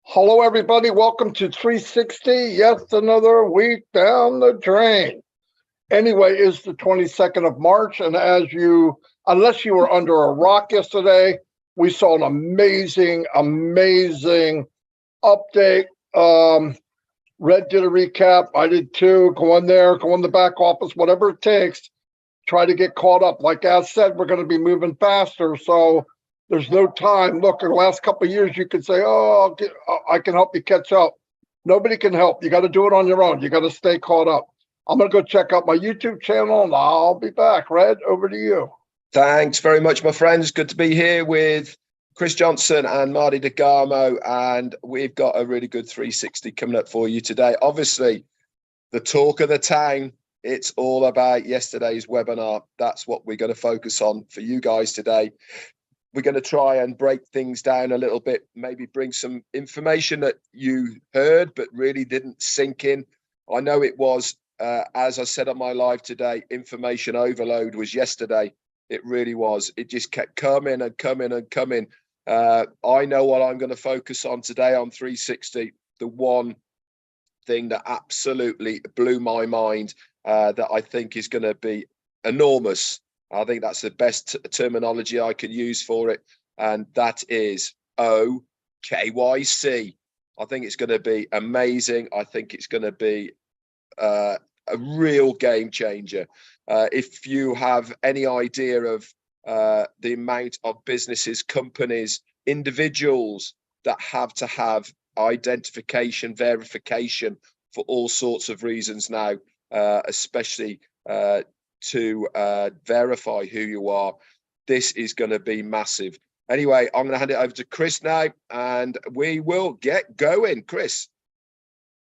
Hello, everybody. Welcome to 360. Yes, another week down the drain. Anyway, it's the 22nd of March, and unless you were under a rock yesterday, we saw an amazing update. Red did a recap. I did too. Go in there, go in the back office, whatever it takes. Try to get caught up. Like As said, we're going to be moving faster, so there's no time. Look, in the last couple of years, you could say, "Oh, I can help you catch up." Nobody can help. You got to do it on your own. You got to stay caught up. I'm going to go check out my YouTube channel, and I'll be back. Red, over to you. Thanks very much, my friends. Good to be here with Chris Johnson and Marty DeGarmo, and we've got a really good 360 coming up for you today. Obviously, the talk of the town, it's all about yesterday's webinar. That's what we're going to focus on for you guys today. We're going to try and break things down a little bit, maybe bring some information that you heard but really didn't sink in. I know it was, as I said on my live today, information overload was yesterday. It really was. It just kept coming and coming and coming. I know what I'm going to focus on today on 360. The one thing that absolutely blew my mind that I think is going to be enormous. I think that's the best terminology I can use for it. And that is OKYC. I think it's going to be amazing. I think it's going to be a real game changer. If you have any idea of the amount of businesses, companies, individuals that have to have identification, verification for all sorts of reasons now, especially to verify who you are, this is going to be massive. Anyway, I'm going to hand it over to Chris now, and we will get going. Chris.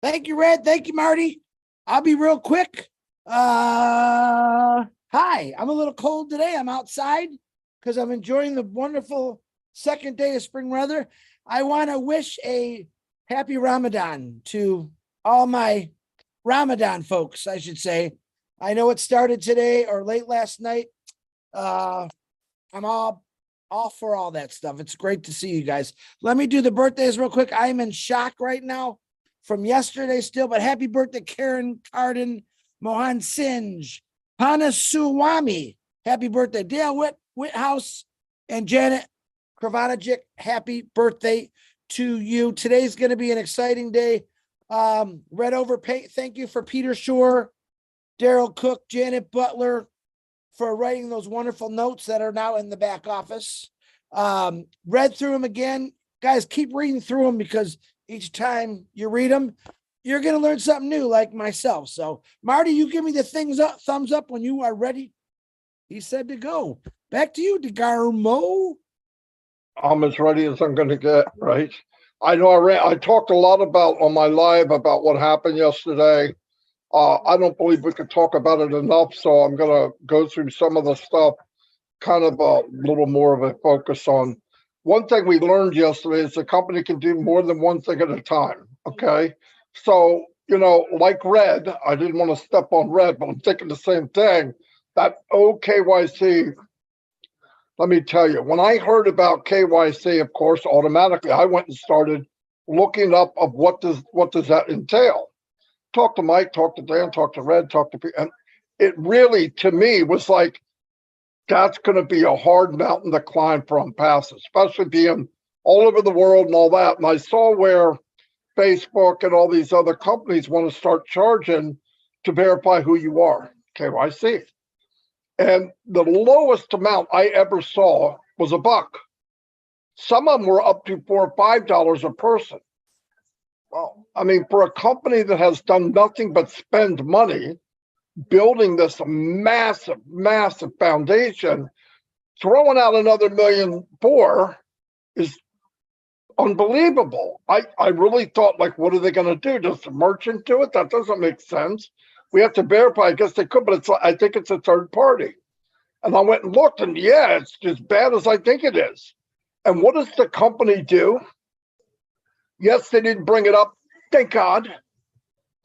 Thank you, Red. Thank you, Marty. I'll be real quick. Hi, I'm a little cold today. I'm outside because I'm enjoying the wonderful second day of spring weather. I want to wish a happy Ramadan to all my Ramadan folks, I should say. I know it started today or late last night. I'm all for all that stuff. It's great to see you guys. Let me do the birthdays real quick. I'm in shock right now from yesterday still, but happy birthday, Karen Carden, Mohan Sinj, Panasuwami. Happy birthday, Dale Whithouse, and Janet Kravanajic. Happy birthday to you. Today's going to be an exciting day. Red Over Paint, thank you for Peter Shore, Daryl Cook, Janet Butler for writing those wonderful notes that are now in the back office. Read through them again. Guys, keep reading through them because each time you read them, you're going to learn something new like myself. So, Marty, you give me the thumbs up when you are ready. He said to go. Back to you, DeGarmo. I'm as ready as I'm going to get, right? I know I talked a lot on my live about what happened yesterday. I don't believe we could talk about it enough, so I'm going to go through some of the stuff, kind of a little more of a focus on. One thing we learned yesterday is the company can do more than one thing at a time, okay? So, like Red, I didn't want to step on Red, but I'm thinking the same thing. That OKYC, let me tell you, when I heard about KYC, of course, automatically I went and started looking up of what does that entail. Talk to Mike, talk to Dan, talk to Red, talk to people. And it really, to me, was like, that's going to be a hard mountain to climb for Unpass, especially being all over the world and all that. And I saw where Facebook and all these other companies want to start charging to verify who you are, KYC. And the lowest amount I ever saw was $1. Some of them were up to $4 or $5 a person. Well, I mean, for a company that has done nothing but spend money building this massive foundation, throwing out another $1.4 million is unbelievable. I really thought, like, what are they going to do? Just a merchant do it? That doesn't make sense. We have to verify. I guess they could, but I think it's a third party. And I went and looked, and yeah, it's as bad as I think it is. And what does the company do? Yes, they didn't bring it up. Thank God.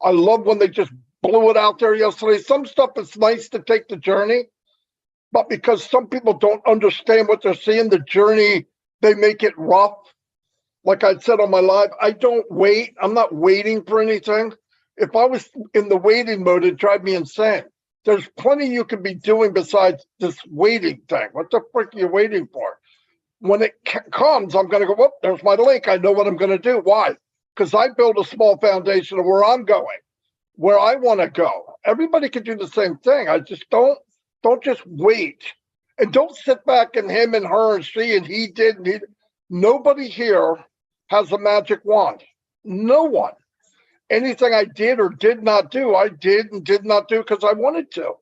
I love when they just blew it out there yesterday. Some stuff is nice to take the journey, but because some people don't understand what they're seeing, the journey, they make it rough. like I said on my live, I don't wait. I'm not waiting for anything. If I was in the waiting mode, it'd drive me insane. There's plenty you could be doing besides this waiting thing. What the frick are you waiting for? When it comes, I'm going to go, whoop, there's my link. I know what I'm going to do. Why? Because I built a small foundation of where I'm going, where I want to go. Everybody can do the same thing. I just don't just wait. And don't sit back and him and her and she and he did. And he, nobody here has a magic wand. No one. Anything I did or did not do, I did and did not do because I wanted to.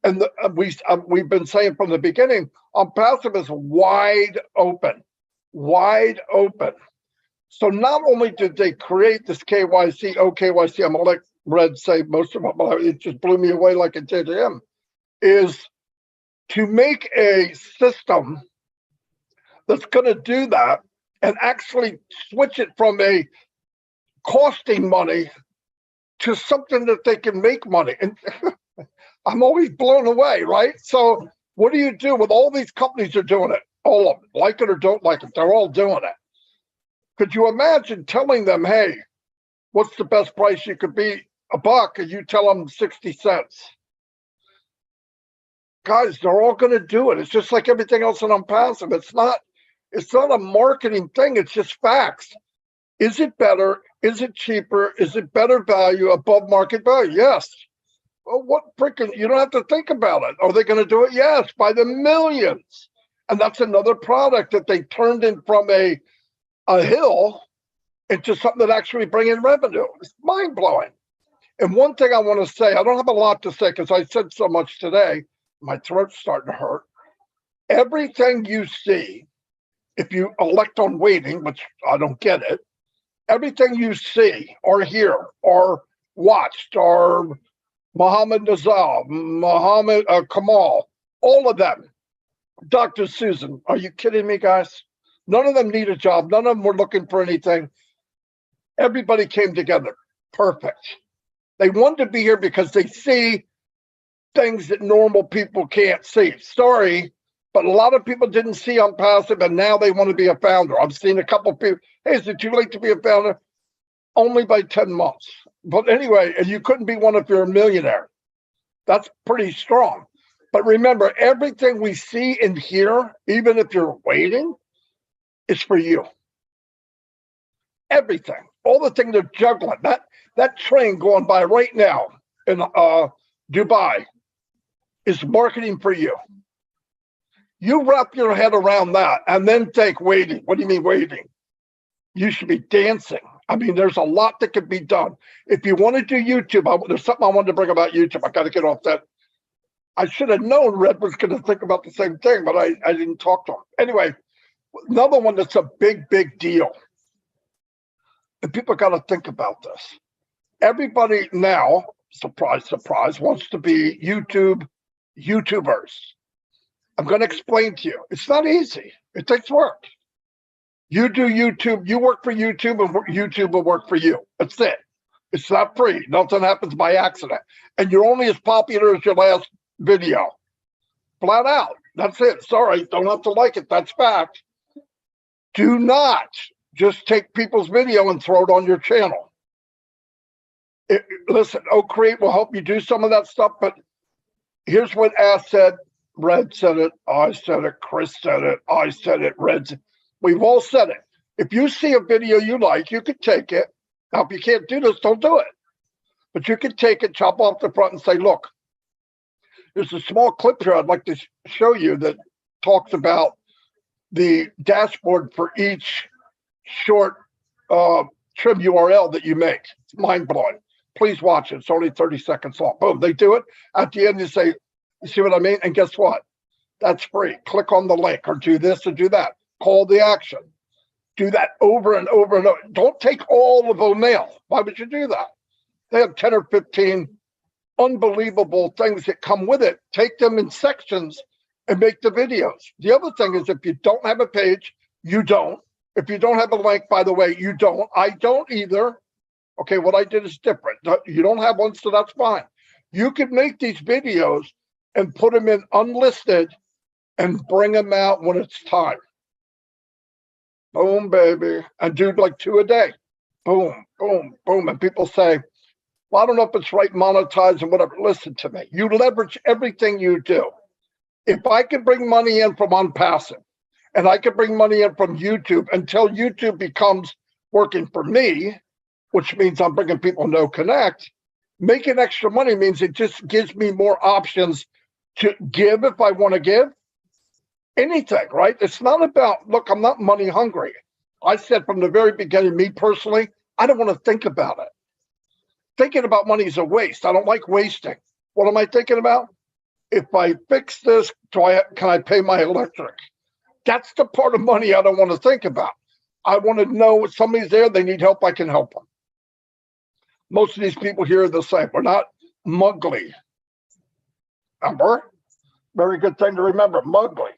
And we've been saying from the beginning, passive is wide open, wide open. So not only did they create this KYC, OKYC, I'm going to let Red say most of it, but it just blew me away like it did him, is to make a system that's going to do that and actually switch it from a costing money to something that they can make money. And I'm always blown away, right? So what do you do with all these companies are doing it? All of them, like it or don't like it, they're all doing it. Could you imagine telling them, hey, what's the best price you could be? $1, and you tell them 60 cents. Guys, they're all going to do it. It's just like everything else in passive. It's not a marketing thing. It's just facts. Is it better? Is it cheaper? Is it better value above market value? Yes. Well, what freaking, you don't have to think about it. Are they going to do it? Yes, by the millions. And that's another product that they turned in from a hill into something that actually bring in revenue. It's mind blowing. And one thing I want to say, I don't have a lot to say because I said so much today. My throat's starting to hurt. Everything you see, if you elect on waiting, which I don't get it, everything you see or hear or watched or Muhammad Nazal, Muhammad Kamal, all of them, Dr. Susan, are you kidding me, guys? None of them need a job. None of them were looking for anything. Everybody came together. Perfect. They wanted to be here because they see things that normal people can't see. Sorry, but a lot of people didn't see passive, and now they want to be a founder. I've seen a couple of people, hey, is it too late to be a founder? Only by 10 months. But anyway, and you couldn't be one if you're a millionaire. That's pretty strong. But remember, everything we see and hear, even if you're waiting, is for you. Everything. All the things they're juggling. That train going by right now in Dubai is marketing for you. You wrap your head around that and then think waiting. What do you mean waiting? You should be dancing. I mean, there's a lot that could be done. If you want to do YouTube, there's something I wanted to bring about YouTube. I got to get off that. I should have known Red was going to think about the same thing, but I didn't talk to him. Anyway, another one that's a big, big deal. And people got to think about this. Everybody now, surprise, surprise, wants to be YouTubers. I'm going to explain to you. It's not easy. It takes work. You do YouTube, you work for YouTube, and YouTube will work for you. That's it. It's not free. Nothing happens by accident. And you're only as popular as your last video. Flat out. That's it. Sorry, don't have to like it. That's fact. Do not just take people's video and throw it on your channel. Listen, Create will help you do some of that stuff, but here's what Ash said. Red said it. I said it. Chris said it. I said it. Red said it. We've all said it. If you see a video you like, you could take it. Now, if you can't do this, don't do it. But you can take it, chop off the front and say, look, there's a small clip here I'd like to show you that talks about the dashboard for each short trim URL that you make. It's mind-blowing. Please watch it. It's only 30 seconds long. Boom, they do it. At the end, you say, you see what I mean? And guess what? That's free. Click on the link or do this or do that. Call the action. Do that over and over and over. Don't take all of the mail. Why would you do that? They have 10 or 15 unbelievable things that come with it. Take them in sections and make the videos. The other thing is if you don't have a page, you don't. If you don't have a link, by the way, you don't. I don't either. Okay, what I did is different. You don't have one, so that's fine. You could make these videos and put them in unlisted and bring them out when it's time. Boom, baby. And do like 2 a day. Boom, boom, boom. And people say, well, I don't know if it's right, monetize and whatever. Listen to me. You leverage everything you do. If I can bring money in from Unpassive and I can bring money in from YouTube until YouTube becomes working for me, which means I'm bringing people no connect, making extra money means it just gives me more options to give if I want to give anything, right? It's not about, look, I'm not money hungry. I said from the very beginning, me personally, I don't want to think about it. Thinking about money is a waste. I don't like wasting. What am I thinking about? If I fix this, can I pay my electric? That's the part of money I don't want to think about. I want to know if somebody's there, they need help, I can help them. Most of these people here are the same. We're not muggly. Remember? Very good thing to remember, muggly.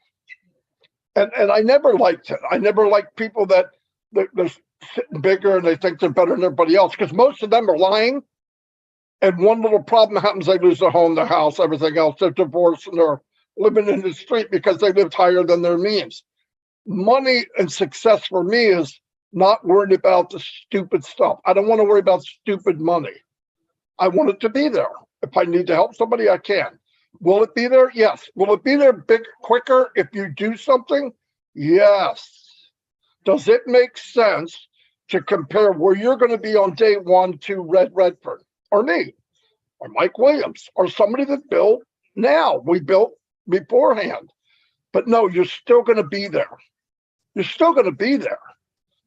And I never liked it. I never liked people that they're sitting bigger and they think they're better than everybody else, because most of them are lying. And one little problem happens, they lose their home, their house, everything else. They're divorced and they're living in the street because they lived higher than their means. Money and success for me is not worried about the stupid stuff. I don't want to worry about stupid money. I want it to be there. If I need to help somebody, I can. Will it be there? Yes. Will it be there quicker if you do something? Yes. Does it make sense to compare where you're going to be on day one to Redfern or me or Mike Williams or somebody that built now? We built beforehand. But no, you're still going to be there. You're still going to be there.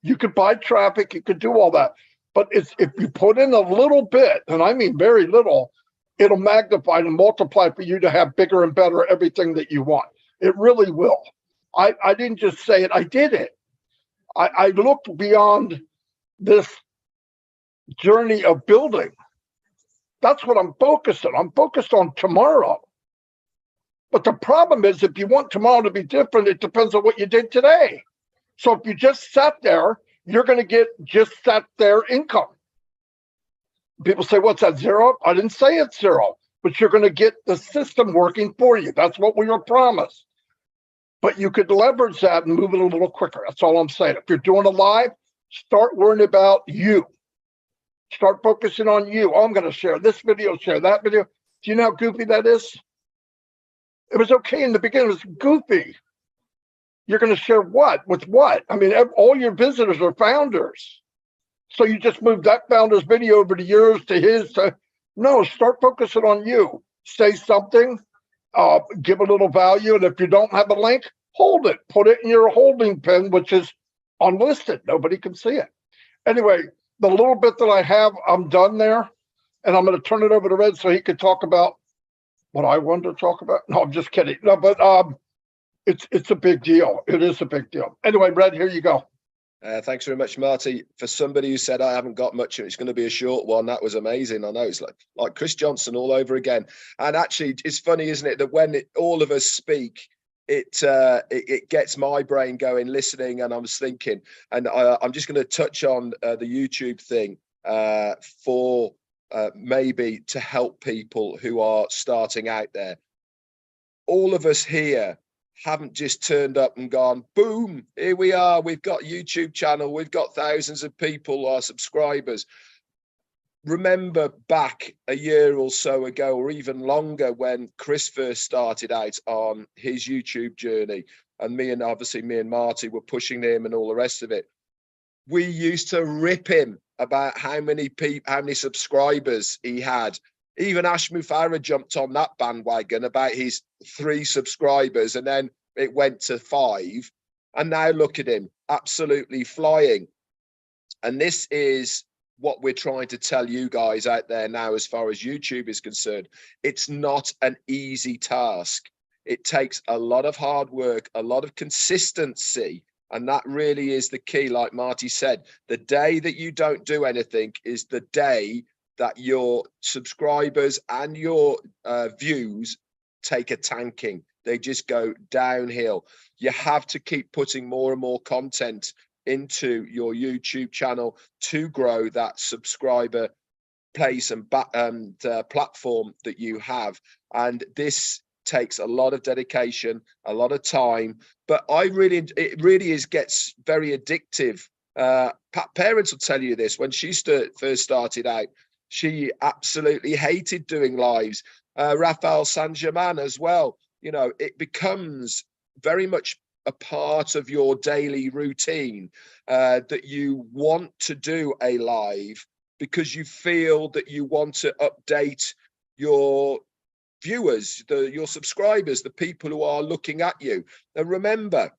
You could buy traffic. You could do all that. But if you put in a little bit, and I mean very little, it'll magnify and multiply for you to have bigger and better everything that you want. It really will. I didn't just say it. I did it. I looked beyond this journey of building. That's what I'm focused on. I'm focused on tomorrow. But the problem is, if you want tomorrow to be different, it depends on what you did today. So if you just sat there, you're going to get just sat there income. People say, what's that, zero? I didn't say it's zero, but you're going to get the system working for you. That's what we were promised. But you could leverage that and move it a little quicker. That's all I'm saying. If you're doing a live, start worrying about you. Start focusing on you. Oh, I'm going to share this video, share that video. Do you know how goofy that is? It was okay in the beginning. It was goofy. You're going to share what? With what? I mean, all your visitors are founders. So you just move that founder's video over to yours, to his. No, start focusing on you. Say something, give a little value. And if you don't have a link, hold it. Put it in your holding pen, which is unlisted. Nobody can see it. Anyway, the little bit that I have, I'm done there. And I'm going to turn it over to Red so he could talk about what I wanted to talk about. No, I'm just kidding. No, but it's a big deal. It is a big deal. Anyway, Red, here you go. Thanks very much, Marty. For somebody who said I haven't got much, it's going to be a short one. That was amazing. I know it's like Chris Johnson all over again. And actually, it's funny, isn't it, that when all of us speak, it gets my brain going, listening, and I was thinking. And I'm just going to touch on the YouTube thing for maybe to help people who are starting out there. All of us here haven't just turned up and gone, boom, here we are. We've got a YouTube channel. We've got thousands of people, our subscribers. Remember back a year or so ago, or even longer, when Chris first started out on his YouTube journey, and me and Marty were pushing him and all the rest of it. We used to rip him about how many subscribers he had. Even Ash Mufareh jumped on that bandwagon about his 3 subscribers, and then it went to 5. And now look at him, absolutely flying. And this is what we're trying to tell you guys out there now, as far as YouTube is concerned. It's not an easy task. It takes a lot of hard work, a lot of consistency. And that really is the key. Like Marty said, the day that you don't do anything is the day that your subscribers and your views take a tanking. They just go downhill. You have to keep putting more and more content into your YouTube channel to grow that subscriber place and platform that you have. And this takes a lot of dedication, a lot of time, but it really gets very addictive. Parents will tell you this. When she first started out, she absolutely hated doing lives. Raphael Saint-Germain as well. You know, it becomes very much a part of your daily routine that you want to do a live because you feel that you want to update your viewers, your subscribers, the people who are looking at you. And remember,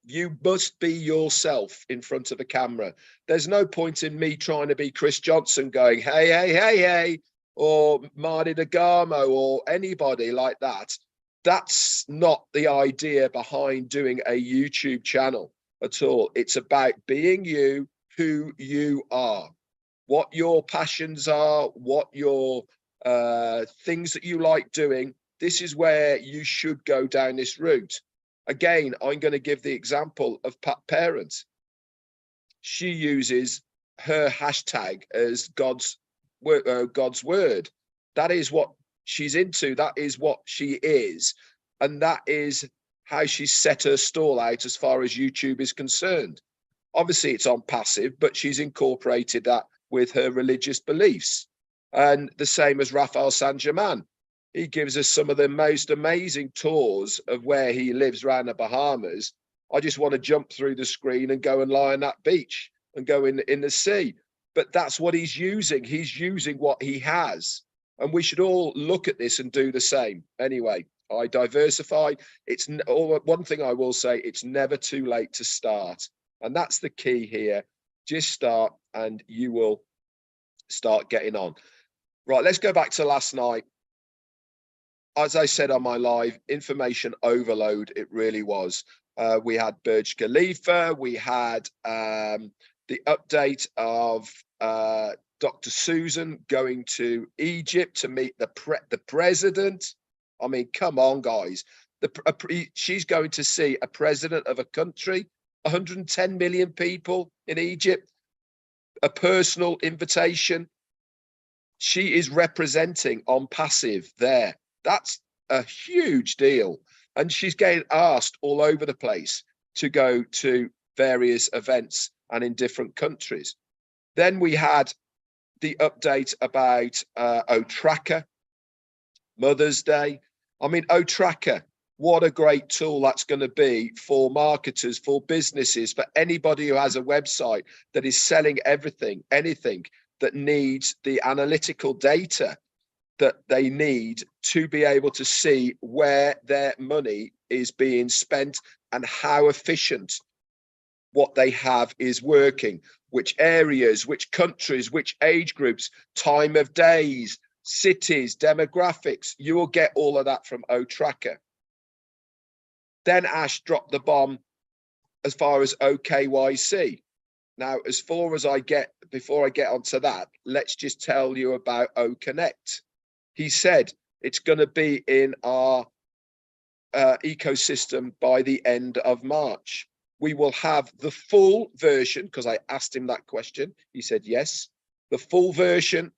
you must be yourself in front of a camera. There's no point in me trying to be Chris Johnson going, hey, hey, hey, hey, or Marty DeGarmo or anybody like that. That's not the idea behind doing a YouTube channel at all. It's about being you, who you are, what your passions are, what your things that you like doing. This is where you should go down this route. Again, I'm going to give the example of Pat Parent. She uses her hashtag as God's word. That is what she's into. That is what she is. And that is how she set her stall out as far as YouTube is concerned. Obviously, it's on passive, but she's incorporated that with her religious beliefs. And the same as Raphael Saint-Germain. He gives us some of the most amazing tours of where he lives around the Bahamas. I just want to jump through the screen and go and lie on that beach and go in the sea. But that's what he's using. He's using what he has. And we should all look at this and do the same. Anyway, I diversify. It's one thing I will say, it's never too late to start. And that's the key here. Just start and you will start getting on. Right, let's go back to last night. As I said on my live, information overload, it really was. We had Burj Khalifa, we had the update of Dr. Susan going to Egypt to meet the president. I mean, come on, guys. She's going to see a president of a country, 110 million people in Egypt, a personal invitation. She is representing on passive there. That's a huge deal. And she's getting asked all over the place to go to various events and in different countries. Then we had the update about O-Tracker, Mother's Day. I mean, O-Tracker, what a great tool that's going to be for marketers, for businesses, for anybody who has a website that is selling anything that needs the analytical data that they need to be able to see where their money is being spent and how efficient what they have is working, which areas, which countries, which age groups, time of days, cities, demographics. You will get all of that from O-Tracker. Then Ash dropped the bomb as far as OKYC. Now, as far as before I get onto that, let's just tell you about O-Connect. He said it's going to be in our ecosystem by the end of March. We will have the full version, because I asked him that question. He said, yes, the full version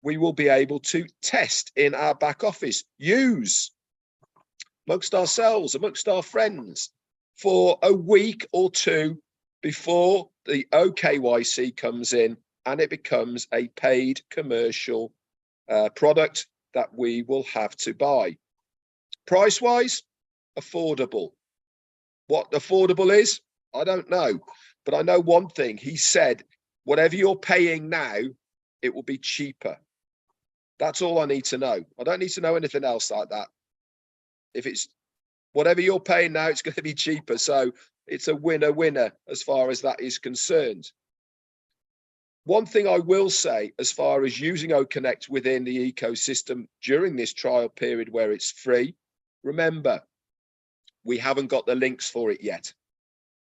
we will be able to test in our back office, use amongst ourselves, amongst our friends for a week or two before the OKYC comes in and it becomes a paid commercial product that we will have to buy. Price-wise, affordable. What affordable is, I don't know. But I know one thing. He said, whatever you're paying now, it will be cheaper. That's all I need to know. I don't need to know anything else like that. If it's whatever you're paying now, it's going to be cheaper. So it's a winner-winner as far as that is concerned. One thing I will say as far as using O-Connect within the ecosystem during this trial period where it's free, remember, we haven't got the links for it yet.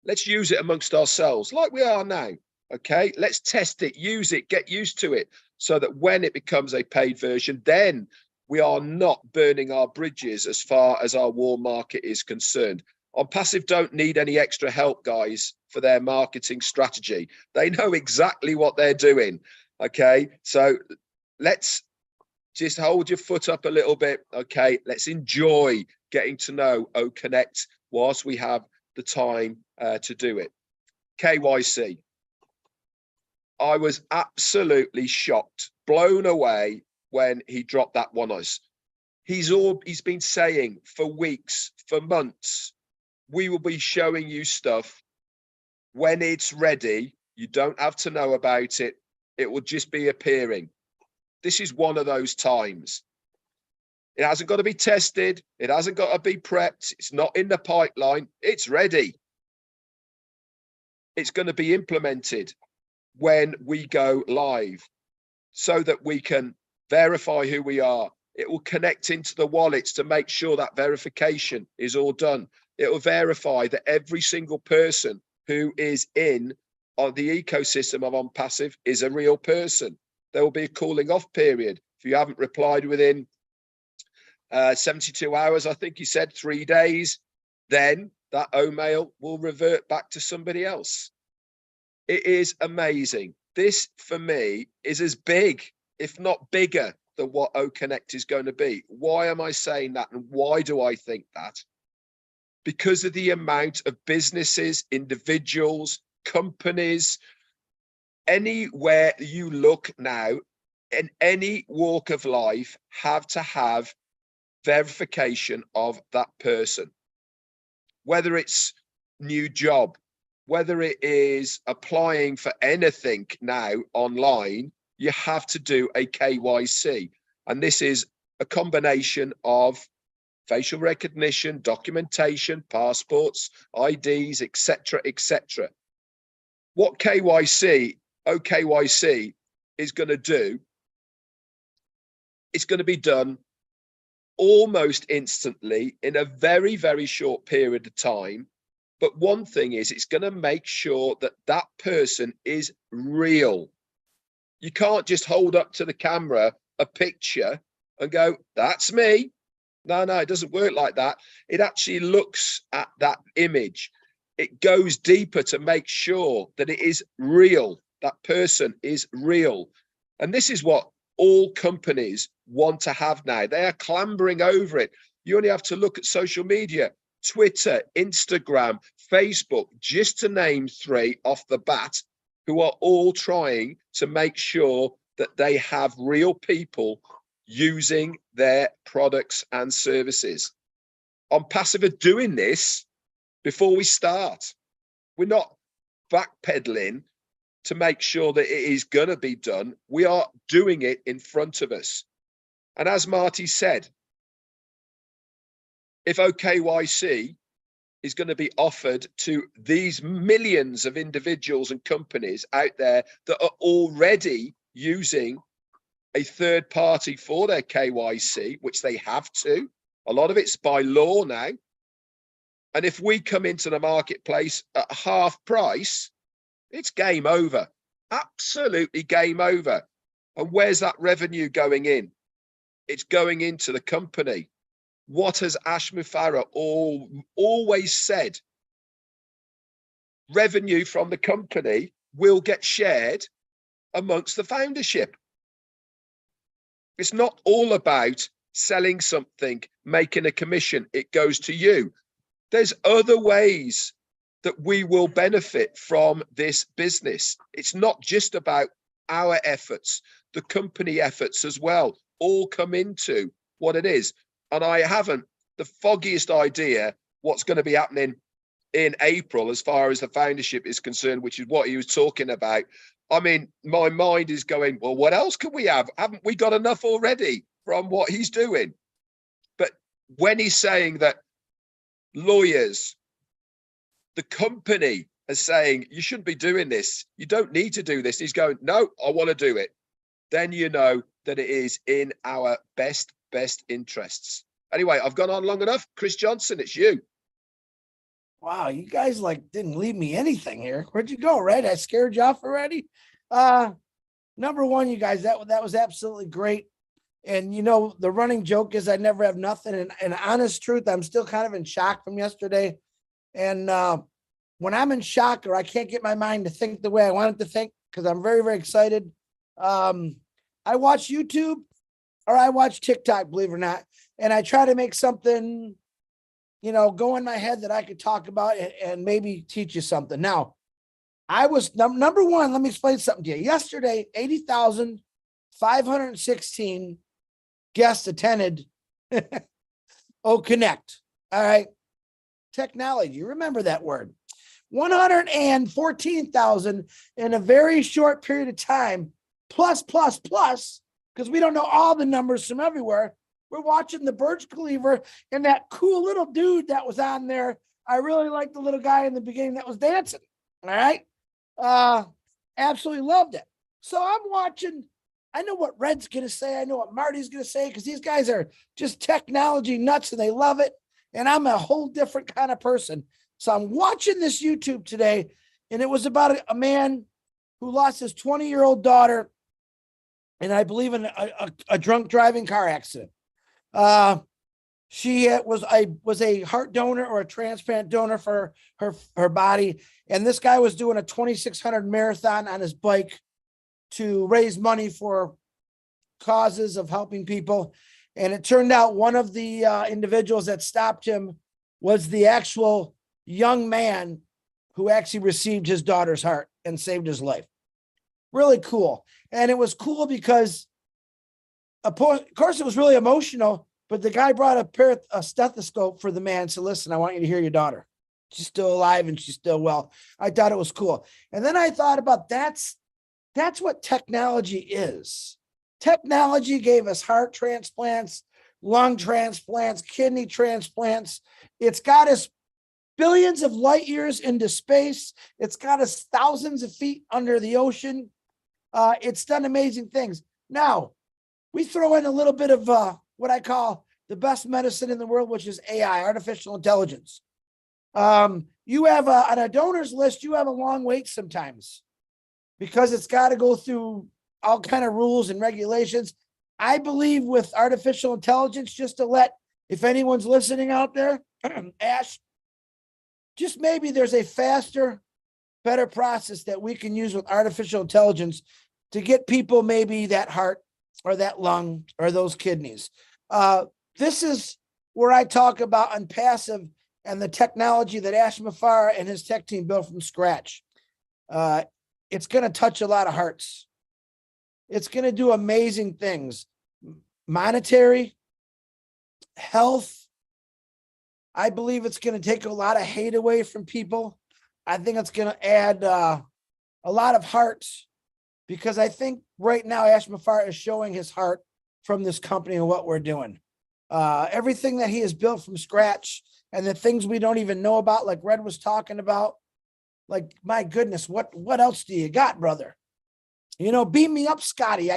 Let's use it amongst ourselves like we are now. Okay, let's test it, use it, get used to it so that when it becomes a paid version, then we are not burning our bridges as far as our warm market is concerned. On passive don't need any extra help, guys, for their marketing strategy. They know exactly what they're doing. Okay, so let's just hold your foot up a little bit. Okay, let's enjoy getting to know O Connect whilst we have the time to do it. KYC. I was absolutely shocked, blown away when he dropped that one on us. He's been saying for weeks, for months, we will be showing you stuff when it's ready. You don't have to know about it. It will just be appearing. This is one of those times. It hasn't got to be tested. It hasn't got to be prepped. It's not in the pipeline. It's ready. It's going to be implemented when we go live so that we can verify who we are. It will connect into the wallets to make sure that verification is all done. It will verify that every single person who is in on the ecosystem of OnPassive is a real person. There will be a cooling off period. If you haven't replied within 72 hours, I think he said 3 days, then that O-mail will revert back to somebody else. It is amazing. This, for me, is as big, if not bigger, than what O Connect is going to be. Why am I saying that? And why do I think that? Because of the amount of businesses, individuals, companies, anywhere you look now, in any walk of life, have to have verification of that person. Whether it's new job, whether it is applying for anything now online, you have to do a KYC. And this is a combination of facial recognition, documentation, passports, IDs, etc., etc. What KYC, OKYC is going to do, it's going to be done almost instantly in a very, very short period of time. But one thing is, it's going to make sure that that person is real. You can't just hold up to the camera a picture and go, that's me. No, it doesn't work like that. It actually looks at that image. It goes deeper to make sure that it is real. That person is real. And this is what all companies want to have now. They are clambering over it. You only have to look at social media, Twitter, Instagram, Facebook, just to name 3 off the bat, who are all trying to make sure that they have real people using their products and services. OnPassive are doing this before we start. We're not backpedaling to make sure that it is going to be done. We are doing it in front of us. And as Marty said, if OKYC is going to be offered to these millions of individuals and companies out there that are already using a third party for their KYC, which they have to, a lot of it's by law now. And if we come into the marketplace at half price, it's game over, absolutely game over. And where's that revenue going in? It's going into the company. What has Ash Mufareh always said? Revenue from the company will get shared amongst the foundership. It's not all about selling something, making a commission. It goes to you. There's other ways that we will benefit from this business. It's not just about our efforts, the company efforts as well, all come into what it is. And I haven't the foggiest idea what's going to be happening in April as far as the foundership is concerned, which is what he was talking about. I mean, my mind is going, well, what else can we have? Haven't we got enough already from what he's doing? But when he's saying that lawyers, the company is saying, you shouldn't be doing this, you don't need to do this, he's going, no, I want to do it. Then you know that it is in our best interests. Anyway, I've gone on long enough. Chris Johnson, it's you. Wow, you guys like didn't leave me anything here. Where'd you go, Red? I scared you off already. Number one, you guys, that was absolutely great. And you know, the running joke is I never have nothing. And honest truth, I'm still kind of in shock from yesterday. And when I'm in shock or I can't get my mind to think the way I want it to think, because I'm very, very excited. I watch YouTube or I watch TikTok, believe it or not, and I try to make something, go in my head that I could talk about and maybe teach you something. Now, I was number one. Let me explain something to you. Yesterday, 80,516 guests attended Connect. All right. Technology. Remember that word. 114,000 in a very short period of time, plus, because we don't know all the numbers from everywhere. We're watching the Burj Khalifa and that cool little dude that was on there. I really liked the little guy in the beginning that was dancing. All right. Absolutely loved it. So I'm watching. I know what Red's going to say. I know what Marty's going to say, because these guys are just technology nuts and they love it. And I'm a whole different kind of person. So I'm watching this YouTube today, and it was about a man who lost his 20-year-old daughter, and I believe in a drunk driving car accident. She was a heart donor or a transplant donor for her body, and this guy was doing a 2,600 marathon on his bike to raise money for causes of helping people. And it turned out one of the individuals that stopped him was the actual young man who actually received his daughter's heart and saved his life. Really cool. And it was cool because, of course, it was really emotional, but the guy brought a stethoscope for the man and said, listen, I want you to hear your daughter. She's still alive and she's still well. I thought it was cool. And then I thought about that's what technology is. Technology gave us heart transplants, lung transplants, kidney transplants. It's got us billions of light years into space. It's got us thousands of feet under the ocean. It's done amazing things. Now, we throw in a little bit of what I call the best medicine in the world, which is AI, artificial intelligence. You have on a donors list, you have a long wait sometimes because it's got to go through all kind of rules and regulations. I believe with artificial intelligence, just to let, if anyone's listening out there, Ash, just maybe there's a faster, better process that we can use with artificial intelligence to get people maybe that heart or that lung or those kidneys. This is where I talk about Unpassive and the technology that Ash Mafara and his tech team built from scratch. It's going to touch a lot of hearts. It's going to do amazing things. Monetary, health. I believe it's going to take a lot of hate away from people. I think it's going to add a lot of hearts, because I think right now Ash Mafara is showing his heart from this company and what we're doing. Everything that he has built from scratch and the things we don't even know about, like Red was talking about, like, my goodness, what else do you got, brother? Beam me up, Scotty.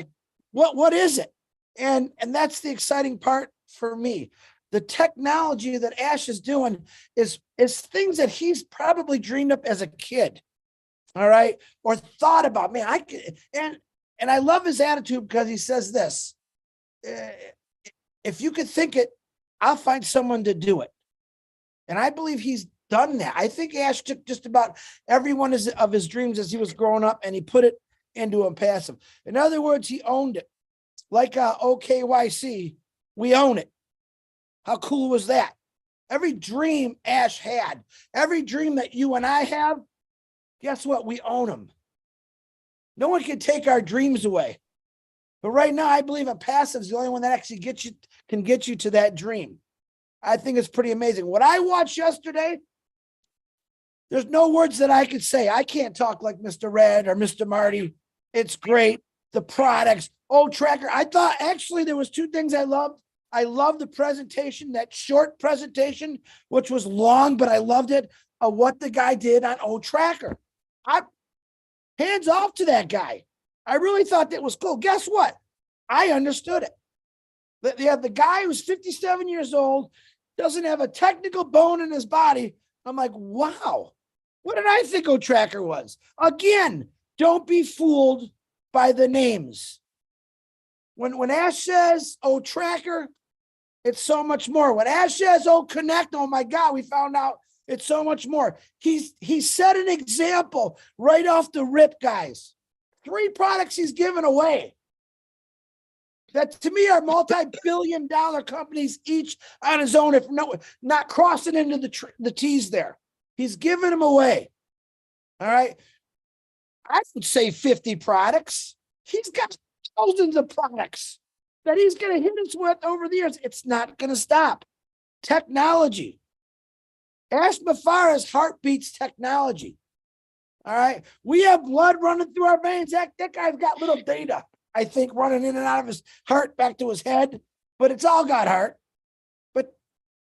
What is it? And that's the exciting part for me. The technology that Ash is doing is things that he's probably dreamed up as a kid. All right. Or thought about, man, I could, and I love his attitude, because he says this, if you could think it, I'll find someone to do it. And I believe he's done that. I think Ash took just about every one of his dreams as he was growing up, and he put it into Unpassive. In other words, he owned it. Like OKYC, we own it. How cool was that? Every dream Ash had, every dream that you and I have, guess what? We own them. No one can take our dreams away. But right now, I believe Unpassive is the only one that actually can get you to that dream. I think it's pretty amazing. What I watched yesterday, there's no words that I could say. I can't talk like Mr. Red or Mr. Marty. It's great. The products. Tracker. I thought actually there was two things I loved. I loved the presentation, that short presentation, which was long, but I loved it, of what the guy did on Tracker. Hands off to that guy. I really thought that was cool. Guess what? I understood it. The guy who's 57 years old, doesn't have a technical bone in his body. I'm like, wow, what did I think Tracker was? Again, don't be fooled by the names. When Ash says, Tracker, it's so much more. When Ash says, Connect, oh my God, we found out it's so much more. He set an example right off the rip, guys. 3 products he's given away. that to me are multi-billion-dollar companies, each on his own, if not crossing into the T's there. He's giving them away. All right. I would say 50 products. He's got thousands of products that he's going to hit us with over the years. It's not going to stop. Technology. Ash Mafara's heart beats technology. All right. We have blood running through our veins. That guy's got little data, I think, running in and out of his heart back to his head, but it's all got heart. But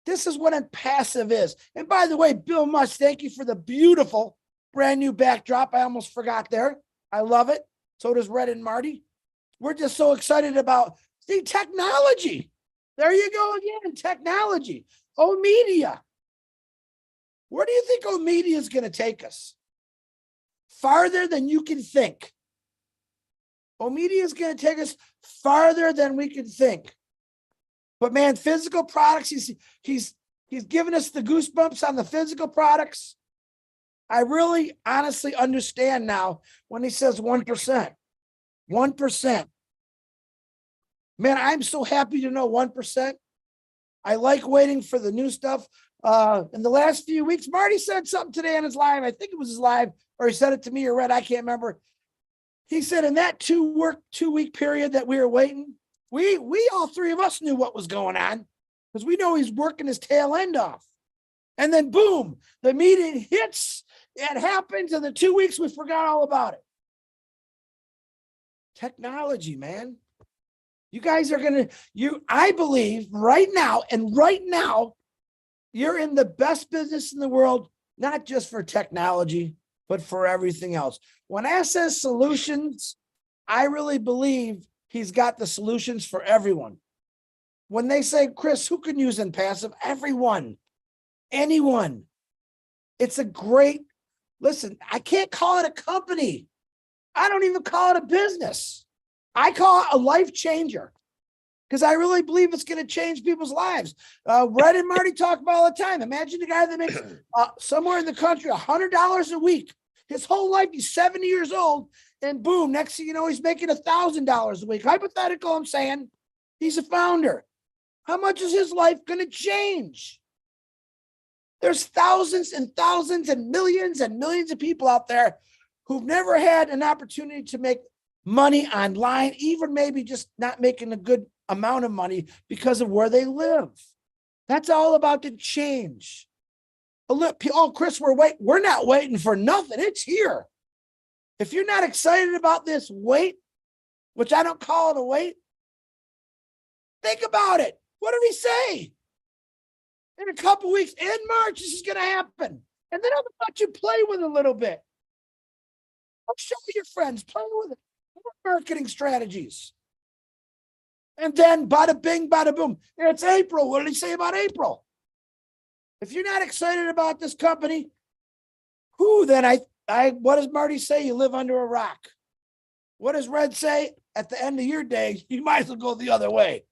this is what impassive is. And by the way, Bill Musk, thank you for the beautiful brand new backdrop. I almost forgot there. I love it. So does Red and Marty. We're just so excited about the technology. There you go again, technology. Media. Where do you think media is going to take us? Farther than you can think. Media is going to take us farther than we can think. But man, physical products, he's giving us the goosebumps on the physical products. I really honestly understand now when he says 1%. 1%. Man, I'm so happy to know 1%. I like waiting for the new stuff. In the last few weeks, Marty said something today on his live. I think it was his live, or he said it to me or Red. I can't remember. He said in that 2-week period that we were waiting, we all three of us knew what was going on because we know he's working his tail end off. And then boom, the meeting hits. It happens. In the 2 weeks, we forgot all about it. Technology, man. You guys are going to, I believe right now, you're in the best business in the world, not just for technology, but for everything else. When Ash says solutions, I really believe he's got the solutions for everyone. When they say, Chris, who can use impassive? Everyone, anyone. It's a great, listen, I can't call it a company. I don't even call it a business. I call it a life changer because I really believe it's going to change people's lives. Red and Marty talk about all the time. Imagine the guy that makes somewhere in the country $100 a week. His whole life, he's 70 years old, and boom, next thing you know, he's making $1,000 a week. Hypothetical, I'm saying. He's a founder. How much is his life going to change? There's thousands and thousands and millions of people out there who've never had an opportunity to make money online, even maybe just not making a good amount of money because of where they live. That's all about the change. Oh, Chris, we're not waiting for nothing. It's here. If you're not excited about this wait, which I don't call it a wait, think about it. What did he say? In a couple weeks, in March, this is going to happen. And then I'll let you play with it a little bit. I'll show your friends, play with it. Marketing strategies. And then bada bing, bada boom. It's April. What did he say about April? If you're not excited about this company, then what does Marty say? You live under a rock. What does Red say? At the end of your day, you might as well go the other way.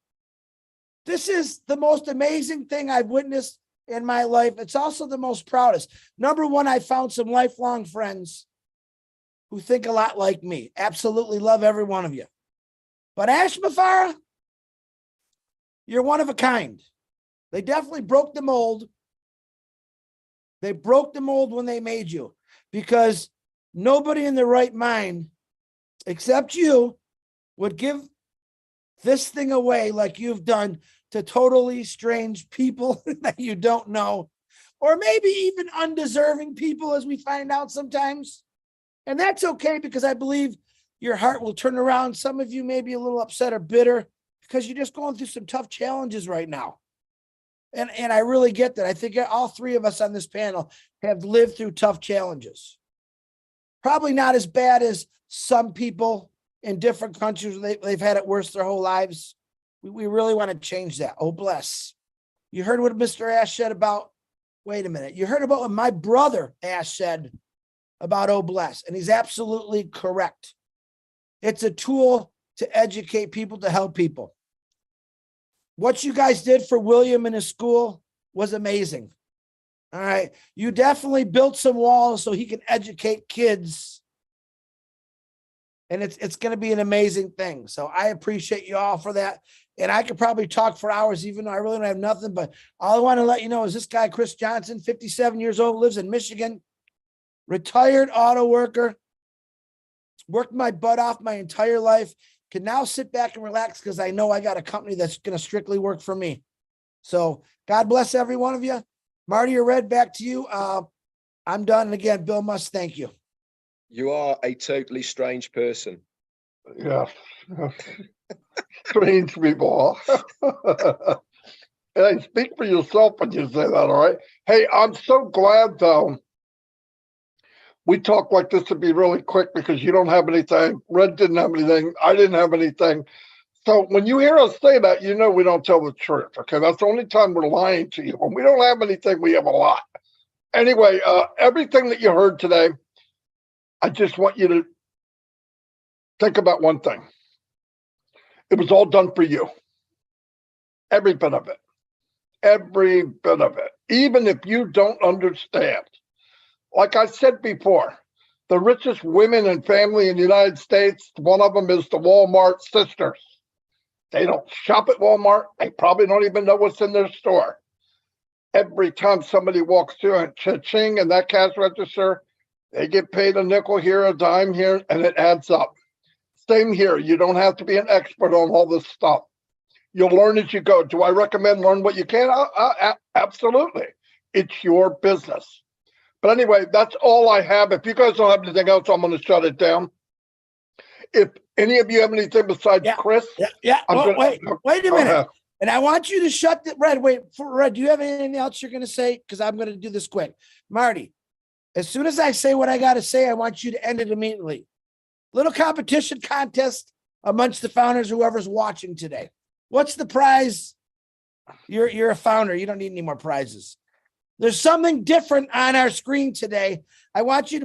This is the most amazing thing I've witnessed in my life. It's also the most proudest. Number one, I found some lifelong friends who think a lot like me. Absolutely love every one of you. But Ash Mafara, you're one of a kind. They definitely broke the mold. They broke the mold when they made you because nobody in their right mind, except you, would give this thing away like you've done to totally strange people that you don't know, or maybe even undeserving people, as we find out sometimes. And that's okay because I believe your heart will turn around. Some of you may be a little upset or bitter because you're just going through some tough challenges right now. And I really get that. I think all three of us on this panel have lived through tough challenges. Probably not as bad as some people in different countries. They've had it worse their whole lives. We really want to change that. Oh, bless. You heard what Mr. Ash said about, wait a minute. You heard about what my brother Ash said about oh, bless. And he's absolutely correct. It's a tool to educate people, to help people. What you guys did for William in his school was amazing. All right. You definitely built some walls so he can educate kids and it's going to be an amazing thing. So I appreciate you all for that. And I could probably talk for hours, even though I really don't have nothing. But all I want to let you know is this guy, Chris Johnson, 57 years old, lives in Michigan, retired auto worker, worked my butt off my entire life, can now sit back and relax because I know I got a company that's going to strictly work for me. So God bless every one of you. Marty or Red, back to you. I'm done. And again, Bill Must, thank you. You are a totally strange person. Yes. Strange people. Hey, speak for yourself when you say that, all right? Hey, I'm so glad, though, we talk like this to be really quick because you don't have anything. Red didn't have anything. I didn't have anything. So when you hear us say that, you know we don't tell the truth, okay? That's the only time we're lying to you. When we don't have anything, we have a lot. Anyway, everything that you heard today, I just want you to think about one thing. It was all done for you. Every bit of it. Every bit of it. Even if you don't understand. Like I said before, the richest women and family in the United States, one of them is the Walmart sisters. They don't shop at Walmart. They probably don't even know what's in their store. Every time somebody walks through and cha-ching in that cash register, they get paid a nickel here, a dime here, and it adds up. Same here. You don't have to be an expert on all this stuff. You'll learn as you go. Do I recommend learn what you can? Absolutely. It's your business. But anyway, that's all I have. If you guys don't have anything else, I'm going to shut it down. If any of you have anything besides Chris, wait a minute. And I want you to shut the Red. Wait for Red. Do you have anything else you're going to say? Because I'm going to do this quick. Marty, as soon as I say what I got to say, I want you to end it immediately. Little competition contest amongst the founders, whoever's watching today. What's the prize? You're a founder. You don't need any more prizes. There's something different on our screen today. I want you to